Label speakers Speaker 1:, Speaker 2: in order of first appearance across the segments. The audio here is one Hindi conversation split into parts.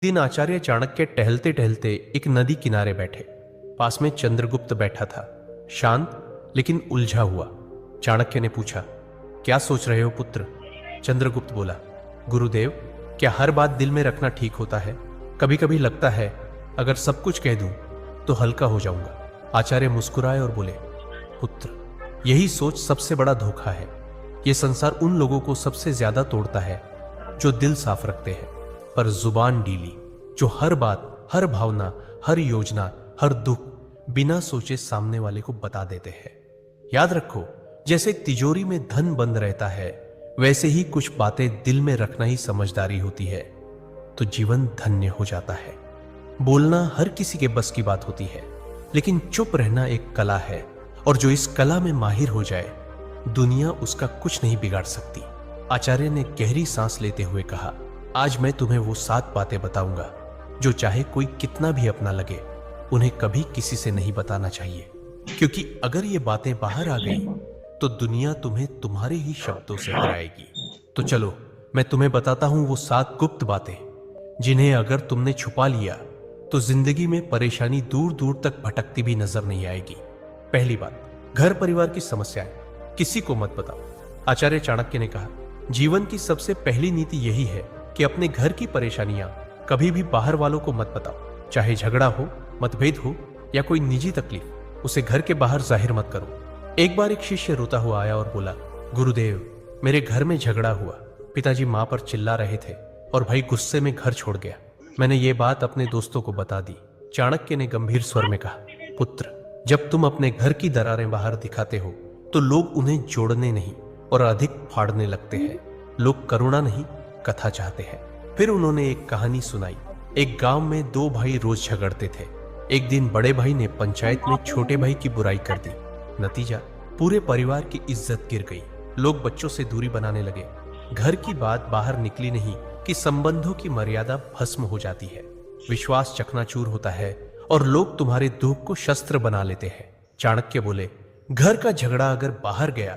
Speaker 1: दिन आचार्य चाणक्य टहलते टहलते एक नदी किनारे बैठे। पास में चंद्रगुप्त बैठा था, शांत लेकिन उलझा हुआ। चाणक्य ने पूछा, क्या सोच रहे हो पुत्र? चंद्रगुप्त बोला, गुरुदेव, क्या हर बात दिल में रखना ठीक होता है? कभी कभी लगता है अगर सब कुछ कह दूं तो हल्का हो जाऊंगा। आचार्य मुस्कुराए और बोले, पुत्र, यही सोच सबसे बड़ा धोखा है। यह संसार उन लोगों को सबसे ज्यादा तोड़ता है जो दिल साफ रखते हैं पर जुबान ढीली, जो हर बात, हर भावना, हर योजना, हर दुख बिना सोचे सामने वाले को बता देते हैं। याद रखो, जैसे तिजोरी में धन बंद रहता है, वैसे ही कुछ बातें दिल में रखना ही समझदारी होती है, तो जीवन धन्य हो जाता है। बोलना हर किसी के बस की बात होती है, लेकिन चुप रहना एक कला है, और जो इस कला में माहिर हो जाए, दुनिया उसका कुछ नहीं बिगाड़ सकती। आचार्य ने गहरी सांस लेते हुए कहा, आज मैं तुम्हें वो 7 बातें बताऊंगा जो चाहे कोई कितना भी अपना लगे, उन्हें कभी किसी से नहीं बताना चाहिए, क्योंकि अगर ये बातें बाहर आ गई तो दुनिया तुम्हें तुम्हारे ही शब्दों से हराएगी। तो चलो, मैं तुम्हें बताता हूं वो 7 गुप्त बातें, जिन्हें अगर तुमने छुपा लिया तो जिंदगी में परेशानी दूर दूर तक भटकती भी नजर नहीं आएगी। पहली बात, घर परिवार की समस्याएं किसी को मत बताओ। आचार्य चाणक्य ने कहा, जीवन की सबसे पहली नीति यही है कि अपने घर की परेशानियां कभी भी बाहर वालों को मत बताओ। चाहे झगड़ा हो, मतभेद हो या कोई निजी तकलीफ, उसे घर के बाहर जाहिर मत करो। एक बार एक शिष्य रोता हुआ आया और बोला, गुरुदेव, मेरे घर में झगड़ा हुआ। पिताजी मां पर चिल्ला रहे थे और भाई गुस्से में घर छोड़ गया। मैंने ये बात अपने दोस्तों को बता दी। चाणक्य ने गंभीर स्वर में कहा, पुत्र, जब तुम अपने घर की दरारें बाहर दिखाते हो तो लोग उन्हें जोड़ने नहीं और अधिक फाड़ने लगते हैं। लोग करुणा नहीं, कथा चाहते हैं। फिर उन्होंने एक कहानी सुनाई। एक गांव में 2 भाई रोज झगड़ते थे। एक दिन बड़े भाई ने पंचायत में छोटे भाई की बुराई कर दी। नतीजा, पूरे परिवार की इज्जत गिर गई। लोग बच्चों से दूरी बनाने लगे। घर की बात बाहर निकली नहीं कि संबंधों की मर्यादा भस्म हो जाती है, विश्वास चकनाचूर होता है और लोग तुम्हारे दुख को शस्त्र बना लेते हैं। चाणक्य बोले, घर का झगड़ा अगर बाहर गया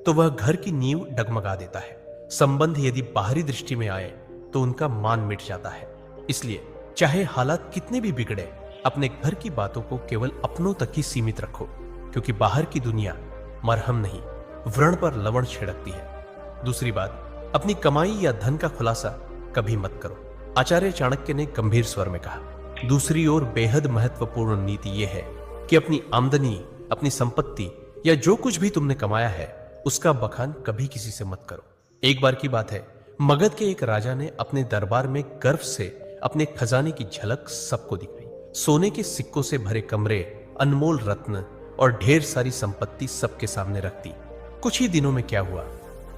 Speaker 1: तो वह घर की नींव डगमगा देता है। संबंध यदि बाहरी दृष्टि में आए तो उनका मान मिट जाता है। इसलिए चाहे हालात कितने भी बिगड़े, अपने घर की बातों को केवल अपनों तक ही सीमित रखो, क्योंकि बाहर की दुनिया मरहम नहीं, व्रण पर लवण छिड़कती है। दूसरी बात, अपनी कमाई या धन का खुलासा कभी मत करो। आचार्य चाणक्य ने गंभीर स्वर में कहा, दूसरी ओर बेहद महत्वपूर्ण नीति यह है कि अपनी आमदनी, अपनी संपत्ति या जो कुछ भी तुमने कमाया है, उसका बखान कभी किसी से मत करो। एक बार की बात है, मगध के एक राजा ने अपने दरबार में गर्व से अपने खजाने की झलक सबको दिखाई। सोने के सिक्कों से भरे कमरे, अनमोल रत्न और ढेर सारी संपत्ति सबके सामने रख दी। कुछ ही दिनों में क्या हुआ,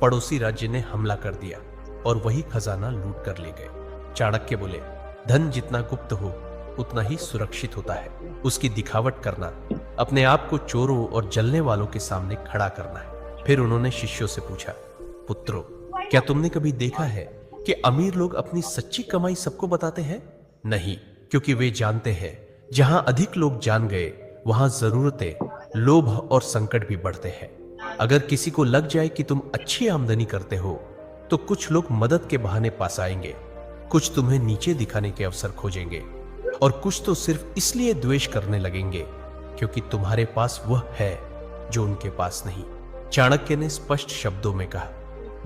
Speaker 1: पड़ोसी राज्य ने हमला कर दिया और वही खजाना लूट कर ले गए। चाणक्य बोले, धन जितना गुप्त हो उतना ही सुरक्षित होता है। उसकी दिखावट करना, अपने आप को चोरों और जलने वालों के सामने खड़ा करना है। फिर उन्होंने शिष्यों से पूछा, पुत्रों, क्या तुमने कभी देखा है कि अमीर लोग अपनी सच्ची कमाई सबको बताते हैं? नहीं, क्योंकि वे जानते हैं जहां अधिक लोग जान गए वहां जरूरतें, लोभ और संकट भी बढ़ते हैं। अगर किसी को लग जाए कि तुम अच्छी आमदनी करते हो तो कुछ लोग मदद के बहाने पास आएंगे, कुछ तुम्हें नीचे दिखाने के अवसर खोजेंगे और कुछ तो सिर्फ इसलिए द्वेष करने लगेंगे क्योंकि तुम्हारे पास वह है जो उनके पास नहीं। चाणक्य ने स्पष्ट शब्दों में कहा,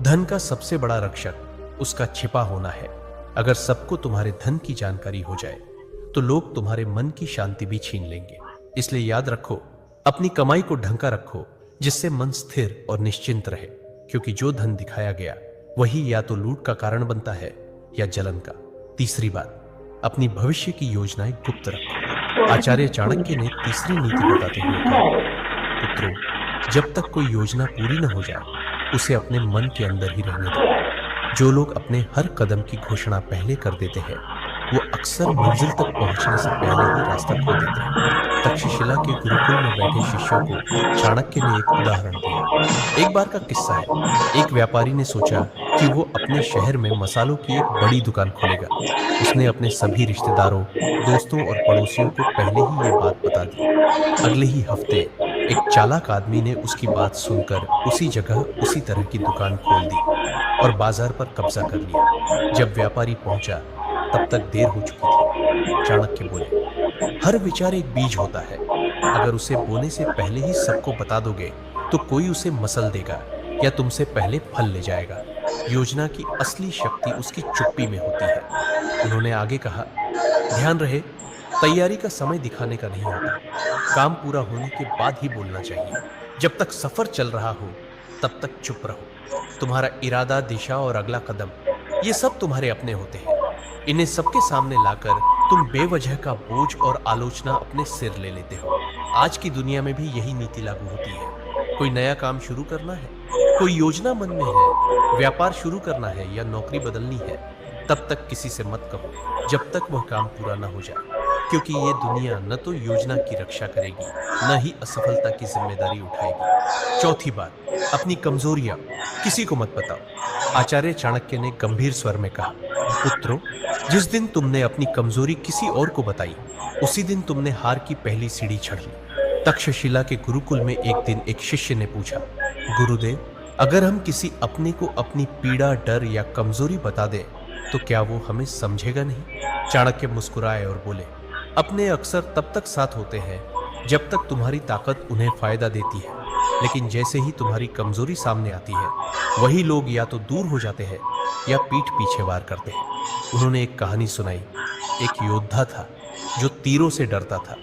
Speaker 1: धन का सबसे बड़ा रक्षक उसका छिपा होना है। अगर सबको तुम्हारे धन की जानकारी हो जाए तो लोग तुम्हारे मन की शांति भी छीन लेंगे। इसलिए याद रखो, अपनी कमाई को ढंका रखो, जिससे मन स्थिर और निश्चिंत रहे, क्योंकि जो धन दिखाया गया वही या तो लूट का कारण बनता है या जलन का। तीसरी बात, अपनी भविष्य की योजनाएं गुप्त रखो। आचार्य चाणक्य ने तीसरी नीति बताते हुए कहा, पुत्रों, जब तक कोई योजना पूरी न हो जाए उसे अपने मन के अंदर ही रहने दो। जो लोग अपने हर कदम की घोषणा पहले कर देते हैं वो अक्सर मंजिल तक पहुंचने से पहले ही रास्ता खो देते हैं। तक्षशिला के गुरुकुल में बैठे शिष्यों को चाणक्य ने एक उदाहरण दिया। एक बार का किस्सा है, एक व्यापारी ने सोचा कि वो अपने शहर में मसालों की एक बड़ी दुकान खोलेगा। उसने अपने सभी रिश्तेदारों, दोस्तों और पड़ोसियों को पहले ही ये बात बता दी। अगले ही हफ्ते एक चालाक आदमी ने उसकी बात सुनकर उसी जगह उसी तरह की दुकान खोल दी और बाजार पर कब्जा कर लिया। जब व्यापारी पहुंचा तब तक देर हो चुकी थी। चाणक्य बोले, हर विचार एक बीज होता है। अगर उसे बोने से पहले ही सबको बता दोगे तो कोई उसे मसल देगा या तुमसे पहले फल ले जाएगा। योजना की असली शक्ति उसकी चुप्पी में होती है। उन्होंने आगे कहा, ध्यान रहे, तैयारी का समय दिखाने का नहीं होता। काम पूरा होने के बाद ही बोलना चाहिए। जब तक सफर चल रहा हो तब तक चुप रहो। तुम्हारा इरादा, दिशा और अगला कदम, ये सब तुम्हारे अपने होते हैं। इन्हें सबके सामने लाकर तुम बेवजह का बोझ और आलोचना अपने सिर ले लेते हो। आज की दुनिया में भी यही नीति लागू होती है। कोई नया काम शुरू करना है, कोई योजना मन में है, व्यापार शुरू करना है या नौकरी बदलनी है, तब तक किसी से मत कहो जब तक वह काम पूरा ना हो जाए, क्योंकि ये दुनिया न तो योजना की रक्षा करेगी न ही असफलता की जिम्मेदारी उठाएगी। चौथी बात, अपनी कमजोरियां किसी को मत बताओ। आचार्य चाणक्य ने गंभीर स्वर में कहा, पुत्रों, जिस दिन तुमने अपनी कमजोरी किसी और को बताई उसी दिन तुमने हार की पहली सीढ़ी चढ़ ली। तक्षशिला के गुरुकुल में एक दिन एक शिष्य ने पूछा, गुरुदेव, अगर हम किसी अपने को अपनी पीड़ा, डर या कमजोरी बता दें तो क्या वो हमें समझेगा नहीं? चाणक्य मुस्कुराए और बोले, अपने अक्सर तब तक साथ होते हैं जब तक तुम्हारी ताकत उन्हें फायदा देती है, लेकिन जैसे ही तुम्हारी कमजोरी सामने आती है वही लोग या तो दूर हो जाते हैं या पीठ पीछे वार करते हैं। उन्होंने एक कहानी सुनाई। एक योद्धा था जो तीरों से डरता था।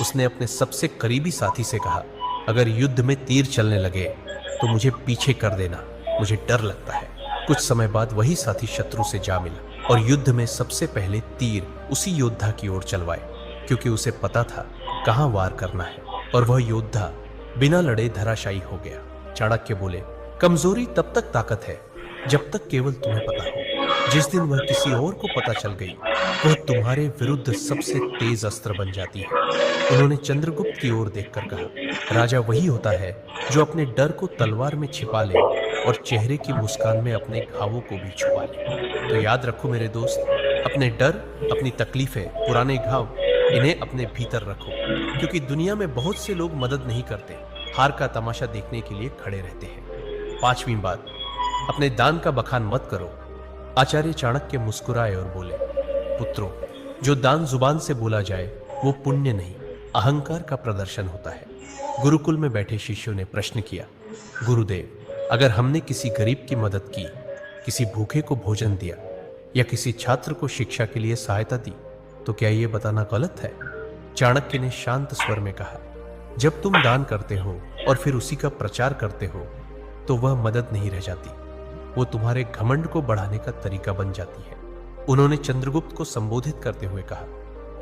Speaker 1: उसने अपने सबसे करीबी साथी से कहा, अगर युद्ध में तीर चलने लगे तो मुझे पीछे कर देना, मुझे डर लगता है। कुछ समय बाद वही साथी शत्रु से जा मिला और युद्ध में सबसे पहले तीर उसी योद्धा की ओर चलवाए, क्योंकि उसे पता था कहां वार करना है, और वह योद्धा बिना लड़े धराशायी हो गया। चाणक्य बोले, कमजोरी तब तक ताकत है जब तक केवल तुम्हें पता हो। जिस दिन वह किसी और को पता चल गई वह तुम्हारे विरुद्ध सबसे तेज अस्त्र बन जाती है। उन्होंने चंद्रगुप्त की ओर देखकर कहा, राजा वही होता है जो अपने डर को तलवार में छिपा ले और चेहरे की मुस्कान में अपने घावों को भी छुपा ले। तो याद रखो मेरे दोस्त, अपने डर, अपनी तकलीफें, पुराने घाव, इन्हें अपने भीतर रखो, क्योंकि दुनिया में बहुत से लोग मदद नहीं करते, हार का तमाशा देखने के लिए खड़े रहते हैं। पांचवी बात, अपने दान का बखान मत करो। आचार्य चाणक्य मुस्कुराए और बोले, पुत्रों, जो दान जुबान से बोला जाए वो पुण्य नहीं, अहंकार का प्रदर्शन होता है। गुरुकुल में बैठे शिष्यों ने प्रश्न किया, गुरुदेव, अगर हमने किसी गरीब की मदद की, किसी भूखे को भोजन दिया या किसी छात्र को शिक्षा के लिए सहायता दी तो क्या ये बताना गलत है? चाणक्य ने शांत स्वर में कहा, जब तुम दान करते हो और फिर उसी का प्रचार करते हो तो वह मदद नहीं रह जाती, वो तुम्हारे घमंड को बढ़ाने का तरीका बन जाती है। उन्होंने चंद्रगुप्त को संबोधित करते हुए कहा,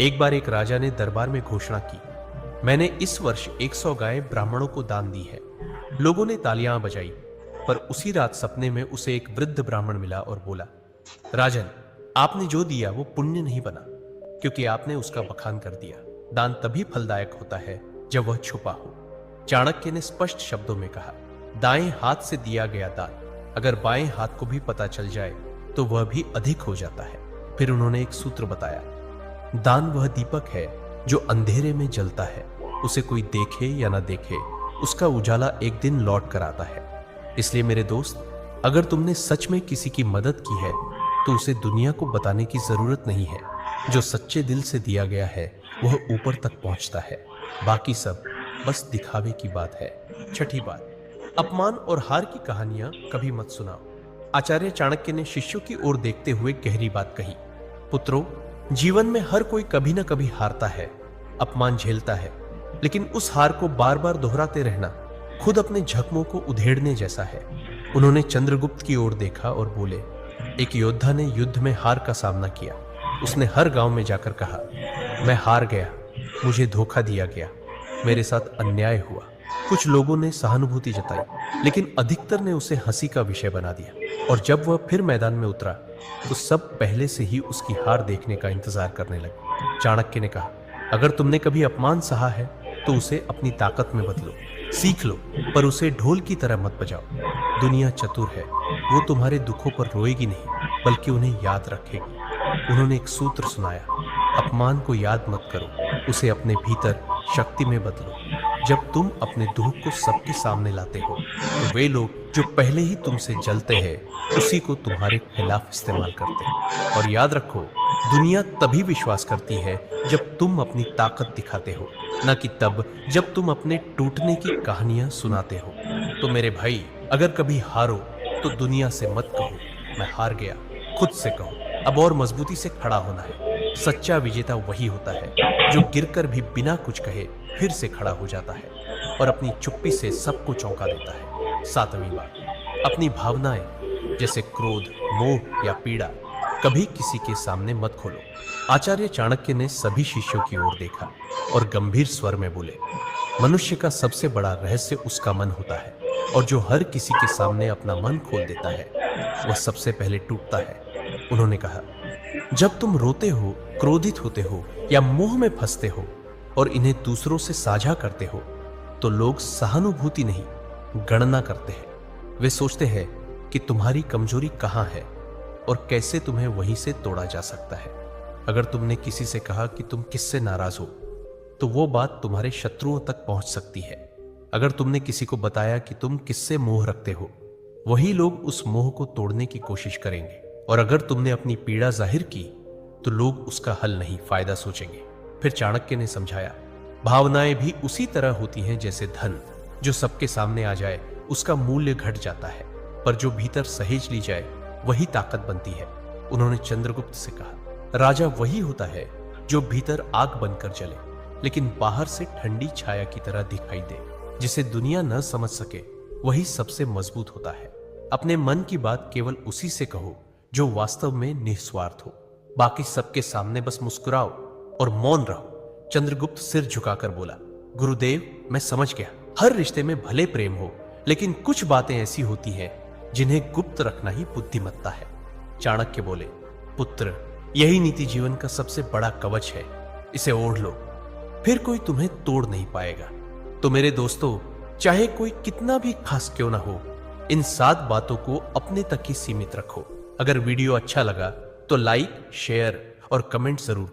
Speaker 1: एक बार एक राजा ने दरबार में घोषणा की, मैंने इस वर्ष 100 गायें ब्राह्मणों को दान दी है। लोगों ने तालियां बजाई, पर उसी रात सपने में उसे एक वृद्ध ब्राह्मण मिला और बोला, राजन, आपने जो दिया वो पुण्य नहीं बना, क्योंकि आपने उसका बखान कर दिया। दान तभी फलदायक होता है जब वह छुपा हो। चाणक्य ने स्पष्ट शब्दों में कहा, दाएं हाथ से दिया गया दान अगर बाएं हाथ को भी पता चल जाए तो वह भी अधिक हो जाता है। फिर उन्होंने एक सूत्र बताया, दान वह दीपक है जो अंधेरे में जलता है, उसे कोई देखे या ना देखे उसका उजाला एक दिन लौट कर आता है। इसलिए मेरे दोस्त, अगर तुमने सच में किसी की मदद की है तो उसे दुनिया को बताने की जरूरत नहीं है। जो सच्चे दिल से दिया गया है वह ऊपर तक पहुंचता है, बाकी सब बस दिखावे की बात है। छठी बात, अपमान और हार की कहानियां कभी मत सुनाओ। आचार्य चाणक्य ने शिष्यों की ओर देखते हुए गहरी बात कही, पुत्रों, जीवन में हर कोई कभी ना कभी हारता है, अपमान झेलता है, लेकिन उस हार को बार बार दोहराते रहना खुद अपने जख्मों को उधेड़ने जैसा है। उन्होंने चंद्रगुप्त की ओर देखा और बोले, एक योद्धा ने युद्ध में हार का सामना किया। उसने हर गांव में जाकर कहा, मैं हार गया, मुझे धोखा दिया गया, मेरे साथ अन्याय हुआ। कुछ लोगों ने सहानुभूति जताई, लेकिन अधिकतर ने उसे हंसी का विषय बना दिया, और जब वह फिर मैदान में उतरा तो सब पहले से ही उसकी हार देखने का इंतजार करने लगे। चाणक्य ने कहा, अगर तुमने कभी अपमान सहा है तो उसे अपनी ताकत में बदलो, सीख लो, पर उसे ढोल की तरह मत बजाओ। दुनिया चतुर है, वो तुम्हारे दुखों पर रोएगी नहीं बल्कि उन्हें याद रखेगी। उन्होंने एक सूत्र सुनाया, अपमान को याद मत करो, उसे अपने भीतर शक्ति में बदलो। जब तुम अपने दुख को सबके सामने लाते हो तो वे लोग जो पहले ही तुमसे जलते हैं उसी को तुम्हारे खिलाफ इस्तेमाल करते हैं। और याद रखो, दुनिया तभी विश्वास करती है जब तुम अपनी ताकत दिखाते हो, न कि तब जब तुम अपने टूटने की कहानियां सुनाते हो। तो मेरे भाई, अगर कभी हारो तो दुनिया से मत कहो मैं हार गया, खुद से कहो अब और मजबूती से खड़ा होना है। सच्चा विजेता वही होता है जो गिरकर भी बिना कुछ कहे फिर से खड़ा हो जाता है और अपनी चुप्पी से सबको चौंका देता है। सातवीं बात, अपनी भावनाएं जैसे क्रोध, मोह या पीड़ा कभी किसी के सामने मत खोलो। आचार्य चाणक्य ने सभी शिष्यों की ओर देखा और गंभीर स्वर में बोले, मनुष्य का सबसे बड़ा रहस्य उसका मन होता है और जो हर किसी के सामने अपना मन खोल देता है वह सबसे पहले टूटता है। उन्होंने कहा, जब तुम रोते हो, क्रोधित होते हो या मोह में फंसते हो और इन्हें दूसरों से साझा करते हो तो लोग सहानुभूति नहीं, गणना करते हैं। वे सोचते हैं कि तुम्हारी कमजोरी कहां है और कैसे तुम्हें वहीं से तोड़ा जा सकता है। अगर तुमने किसी से कहा कि तुम किससे नाराज हो तो वो बात तुम्हारे शत्रुओं तक पहुंच सकती है। अगर तुमने किसी को बताया कि तुम किससे मोह रखते हो, वही लोग उस मोह को तोड़ने की कोशिश करेंगे। और अगर तुमने अपनी पीड़ा जाहिर की तो लोग उसका हल नहीं, फायदा सोचेंगे। फिर चाणक्य ने समझाया, भावनाएं भी उसी तरह होती हैं जैसे धन, जो सबके सामने आ जाए उसका मूल्य घट जाता है, पर जो भीतर सहेज ली जाए वही ताकत बनती है। उन्होंने चंद्रगुप्त से कहा, राजा वही होता है जो भीतर आग बनकर जले लेकिन बाहर से ठंडी छाया की तरह दिखाई दे। जिसे दुनिया न समझ सके वही सबसे मजबूत होता है। अपने मन की बात केवल उसी से कहो जो वास्तव में निस्वार्थ हो। बाकी सबके सामने बस मुस्कुराओ और मौन रहो। चंद्रगुप्त सिर झुकाकर बोला, गुरुदेव, मैं समझ गया। हर रिश्ते में भले प्रेम हो, लेकिन कुछ बातें ऐसी होती हैं जिन्हें गुप्त रखना ही बुद्धिमत्ता है। चाणक्य बोले, पुत्र, यही नीति जीवन का सबसे बड़ा कवच है। इसे ओढ़ लो, फिर कोई तुम्हें तोड़ नहीं पाएगा। तो मेरे दोस्तों, चाहे कोई कितना भी खास क्यों ना हो, इन 7 बातों को अपने तक ही सीमित रखो। अगर वीडियो अच्छा लगा तो लाइक, शेयर और कमेंट जरूर करें।